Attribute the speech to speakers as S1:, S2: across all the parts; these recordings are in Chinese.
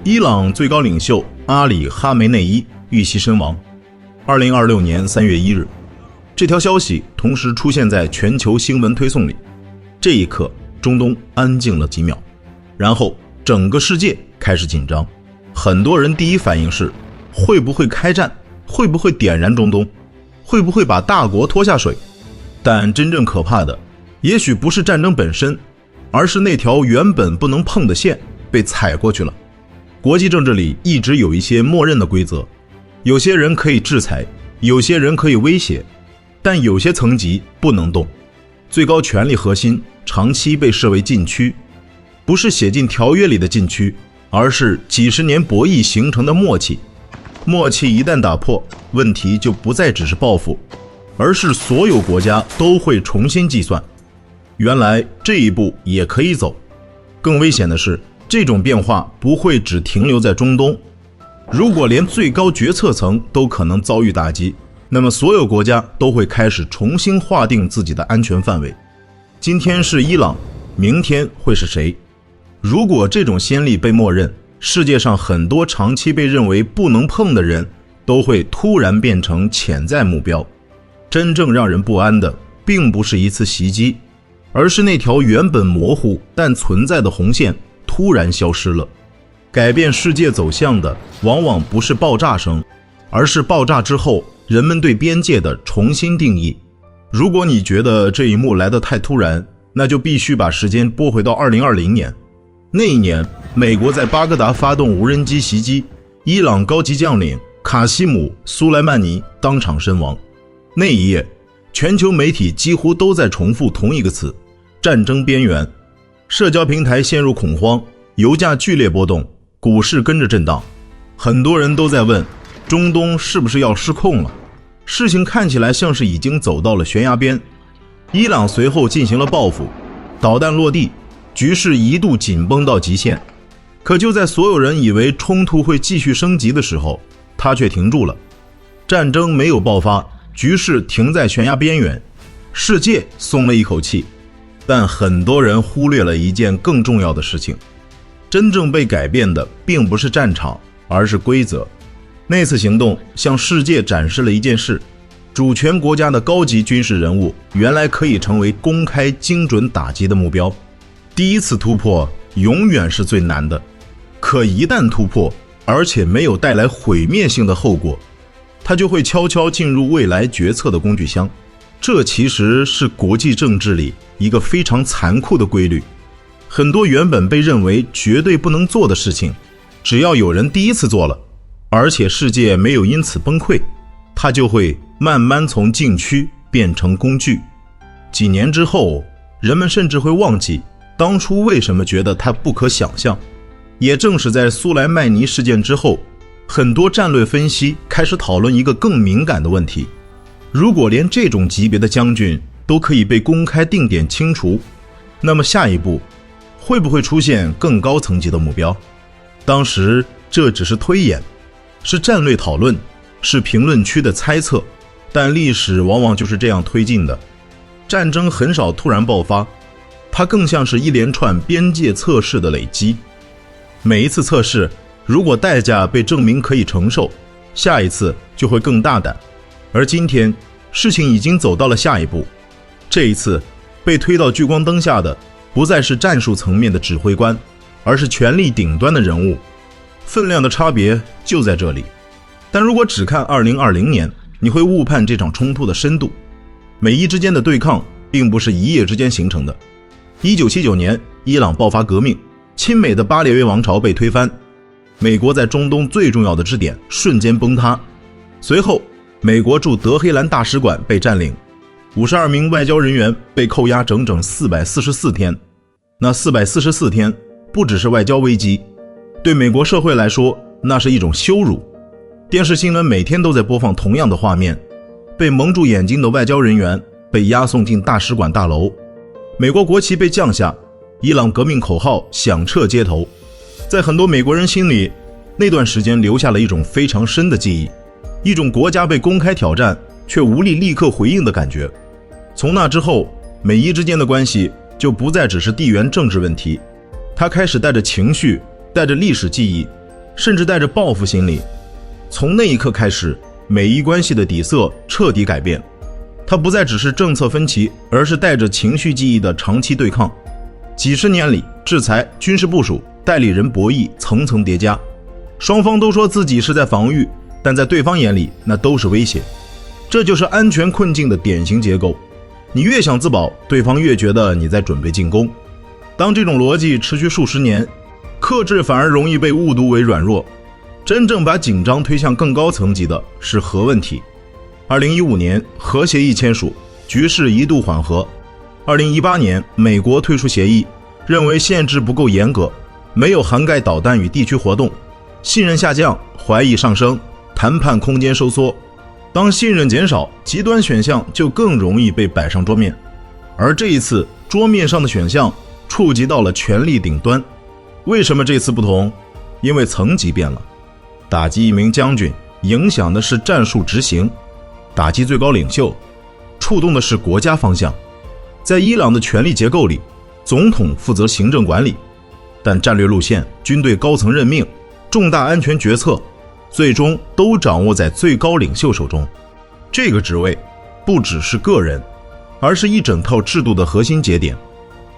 S1: 伊朗最高领袖阿里·哈梅内伊遇袭身亡。2026年3月1日，这条消息同时出现在全球新闻推送里。这一刻，中东安静了几秒，然后整个世界开始紧张。很多人第一反应是，会不会开战？会不会点燃中东？会不会把大国拖下水？但真正可怕的，也许不是战争本身，而是那条原本不能碰的线被踩过去了。国际政治里一直有一些默认的规则，有些人可以制裁，有些人可以威胁，但有些层级不能动。最高权力核心长期被视为禁区，不是写进条约里的禁区，而是几十年博弈形成的默契。默契一旦打破，问题就不再只是报复，而是所有国家都会重新计算。原来这一步也可以走。更危险的是，这种变化不会只停留在中东。如果连最高决策层都可能遭遇打击，那么所有国家都会开始重新划定自己的安全范围。今天是伊朗，明天会是谁？如果这种先例被默认，世界上很多长期被认为不能碰的人都会突然变成潜在目标。真正让人不安的并不是一次袭击，而是那条原本模糊但存在的红线突然消失了。改变世界走向的往往不是爆炸声，而是爆炸之后人们对边界的重新定义。如果你觉得这一幕来得太突然，那就必须把时间拨回到2020年。那一年，美国在巴格达发动无人机袭击，伊朗高级将领卡西姆·苏莱曼尼当场身亡。那一夜，全球媒体几乎都在重复同一个词：战争边缘。社交平台陷入恐慌，油价剧烈波动，股市跟着震荡。很多人都在问，中东是不是要失控了？事情看起来像是已经走到了悬崖边。伊朗随后进行了报复，导弹落地，局势一度紧绷到极限。可就在所有人以为冲突会继续升级的时候，它却停住了。战争没有爆发，局势停在悬崖边缘，世界松了一口气。但很多人忽略了一件更重要的事情，真正被改变的并不是战场，而是规则。那次行动向世界展示了一件事：主权国家的高级军事人物原来可以成为公开精准打击的目标。第一次突破永远是最难的，可一旦突破，而且没有带来毁灭性的后果，它就会悄悄进入未来决策的工具箱。这其实是国际政治里一个非常残酷的规律。很多原本被认为绝对不能做的事情，只要有人第一次做了，而且世界没有因此崩溃，它就会慢慢从禁区变成工具。几年之后，人们甚至会忘记当初为什么觉得它不可想象。也正是在苏莱曼尼事件之后，很多战略分析开始讨论一个更敏感的问题：如果连这种级别的将军都可以被公开定点清除，那么下一步会不会出现更高层级的目标？当时这只是推演，是战略讨论，是评论区的猜测，但历史往往就是这样推进的。战争很少突然爆发，它更像是一连串边界测试的累积。每一次测试，如果代价被证明可以承受，下一次就会更大胆。而今天，事情已经走到了下一步。这一次，被推到聚光灯下的不再是战术层面的指挥官，而是权力顶端的人物。分量的差别就在这里。但如果只看2020年，你会误判这场冲突的深度。美伊之间的对抗并不是一夜之间形成的。1979年，伊朗爆发革命，亲美的巴列维王朝被推翻，美国在中东最重要的支点瞬间崩塌。随后，美国驻德黑兰大使馆被占领，52名外交人员被扣押整整444天。那444天不只是外交危机，对美国社会来说，那是一种羞辱。电视新闻每天都在播放同样的画面：被蒙住眼睛的外交人员被押送进大使馆大楼，美国国旗被降下，伊朗革命口号响彻街头。在很多美国人心里，那段时间留下了一种非常深的记忆，一种国家被公开挑战却无力立刻回应的感觉。从那之后，美伊之间的关系就不再只是地缘政治问题，它开始带着情绪，带着历史记忆，甚至带着报复心理。从那一刻开始，美伊关系的底色彻底改变，它不再只是政策分歧，而是带着情绪记忆的长期对抗。几十年里，制裁、军事部署、代理人博弈层层叠加，双方都说自己是在防御，但在对方眼里那都是威胁。这就是安全困境的典型结构，你越想自保，对方越觉得你在准备进攻。当这种逻辑持续数十年，克制反而容易被误读为软弱。真正把紧张推向更高层级的是核问题。2015年核协议签署，局势一度缓和。2018年美国退出协议，认为限制不够严格，没有涵盖导弹与地区活动，信任下降，怀疑上升，谈判空间收缩。当信任减少，极端选项就更容易被摆上桌面。而这一次，桌面上的选项触及到了权力顶端。为什么这次不同？因为层级变了。打击一名将军，影响的是战术执行；打击最高领袖，触动的是国家方向。在伊朗的权力结构里，总统负责行政管理，但战略路线、军队高层任命、重大安全决策最终都掌握在最高领袖手中。这个职位不只是个人，而是一整套制度的核心节点。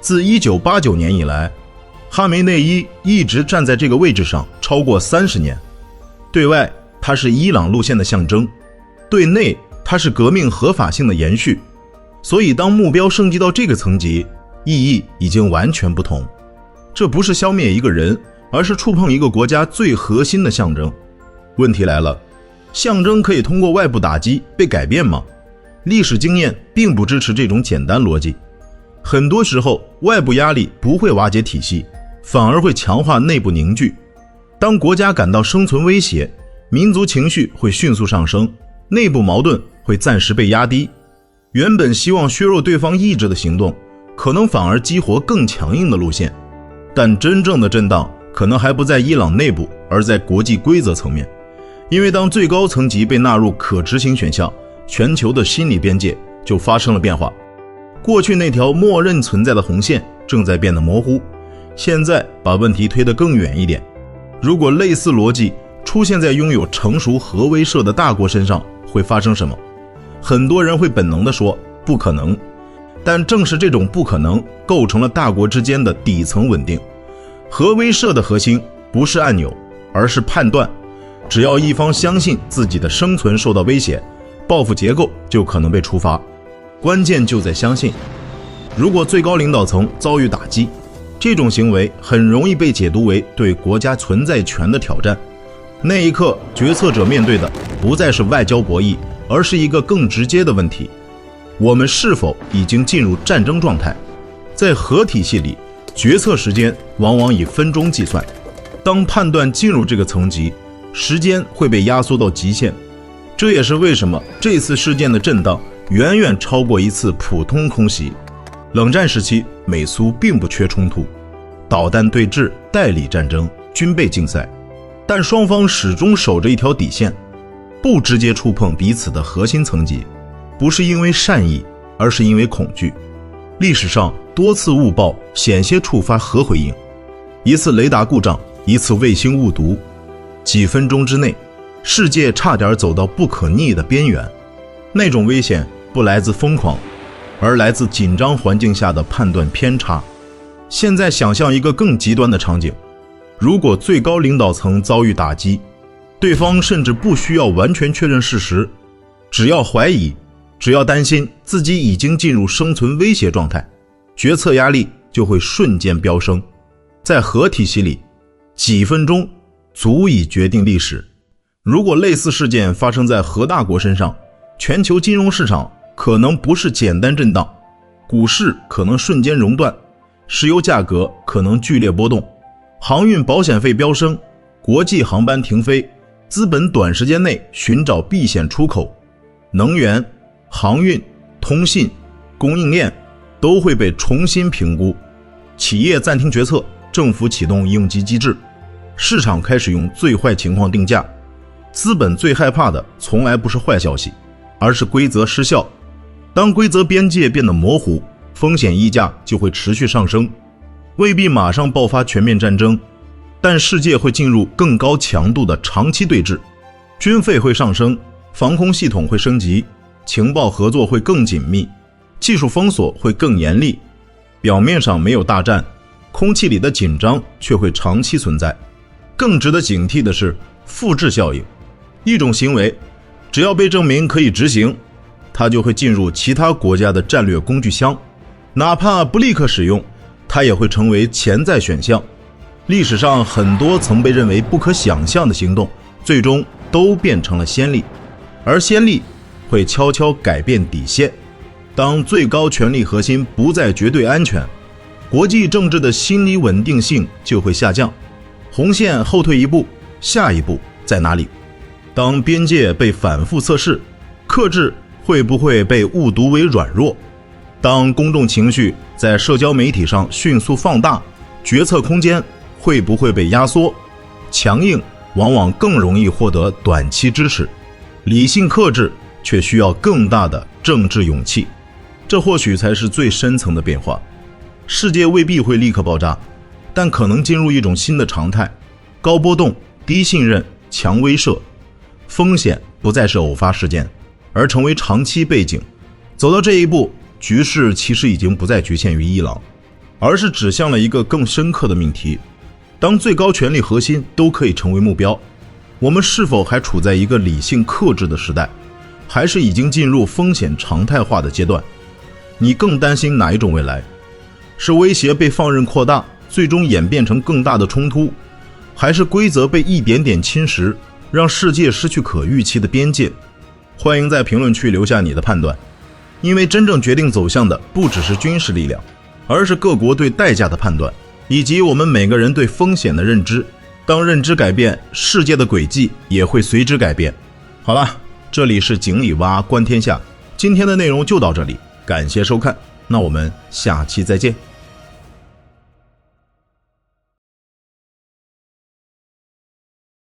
S1: 自1989年以来，哈梅内伊一直站在这个位置上超过30年。对外，它是伊朗路线的象征；对内，它是革命合法性的延续。所以当目标升级到这个层级，意义已经完全不同。这不是消灭一个人，而是触碰一个国家最核心的象征。问题来了，象征可以通过外部打击被改变吗？历史经验并不支持这种简单逻辑。很多时候，外部压力不会瓦解体系，反而会强化内部凝聚。当国家感到生存威胁，民族情绪会迅速上升，内部矛盾会暂时被压低。原本希望削弱对方意志的行动，可能反而激活更强硬的路线。但真正的震荡可能还不在伊朗内部，而在国际规则层面。因为当最高层级被纳入可执行选项，全球的心理边界就发生了变化。过去那条默认存在的红线正在变得模糊，现在把问题推得更远一点。如果类似逻辑出现在拥有成熟核威慑的大国身上，会发生什么？很多人会本能地说不可能，但正是这种不可能构成了大国之间的底层稳定。核威慑的核心不是按钮，而是判断。只要一方相信自己的生存受到威胁，报复结构就可能被触发。关键就在相信。如果最高领导层遭遇打击，这种行为很容易被解读为对国家存在权的挑战。那一刻，决策者面对的不再是外交博弈，而是一个更直接的问题：我们是否已经进入战争状态？在核体系里，决策时间往往以分钟计算。当判断进入这个层级，时间会被压缩到极限。这也是为什么这次事件的震荡远远超过一次普通空袭。冷战时期，美苏并不缺冲突，导弹对峙、代理战争、军备竞赛，但双方始终守着一条底线，不直接触碰彼此的核心层级，不是因为善意，而是因为恐惧。历史上多次误报险些触发核回应，一次雷达故障，一次卫星误读，几分钟之内，世界差点走到不可逆的边缘。那种危险不来自疯狂，而来自紧张环境下的判断偏差。现在想象一个更极端的场景，如果最高领导层遭遇打击，对方甚至不需要完全确认事实，只要怀疑，只要担心自己已经进入生存威胁状态，决策压力就会瞬间飙升。在核体系里，几分钟足以决定历史。如果类似事件发生在核大国身上，全球金融市场可能不是简单震荡，股市可能瞬间熔断，石油价格可能剧烈波动，航运保险费飙升，国际航班停飞，资本短时间内寻找避险出口，能源、航运、通信、供应链都会被重新评估，企业暂停决策，政府启动应急机制，市场开始用最坏情况定价。资本最害怕的从来不是坏消息，而是规则失效。当规则边界变得模糊，风险溢价就会持续上升，未必马上爆发全面战争，但世界会进入更高强度的长期对峙，军费会上升，防空系统会升级，情报合作会更紧密，技术封锁会更严厉。表面上没有大战，空气里的紧张却会长期存在。更值得警惕的是复制效应，一种行为只要被证明可以执行，它就会进入其他国家的战略工具箱，哪怕不立刻使用，它也会成为潜在选项。历史上很多曾被认为不可想象的行动，最终都变成了先例，而先例会悄悄改变底线。当最高权力核心不再绝对安全，国际政治的心理稳定性就会下降。红线后退一步，下一步在哪里？当边界被反复测试，克制会不会被误读为软弱？当公众情绪在社交媒体上迅速放大，决策空间会不会被压缩？强硬往往更容易获得短期支持，理性克制却需要更大的政治勇气。这或许才是最深层的变化。世界未必会立刻爆炸，但可能进入一种新的常态，高波动、低信任、强威慑，风险不再是偶发事件，而成为长期背景。走到这一步，局势其实已经不再局限于伊朗，而是指向了一个更深刻的命题。当最高权力核心都可以成为目标，我们是否还处在一个理性克制的时代，还是已经进入风险常态化的阶段？你更担心哪一种未来？是威胁被放任扩大，最终演变成更大的冲突，还是规则被一点点侵蚀，让世界失去可预期的边界？欢迎在评论区留下你的判断，因为真正决定走向的不只是军事力量，而是各国对代价的判断，以及我们每个人对风险的认知。当认知改变，世界的轨迹也会随之改变。好了，这里是井里蛙观天下，今天的内容就到这里，感谢收看，那我们下期再见。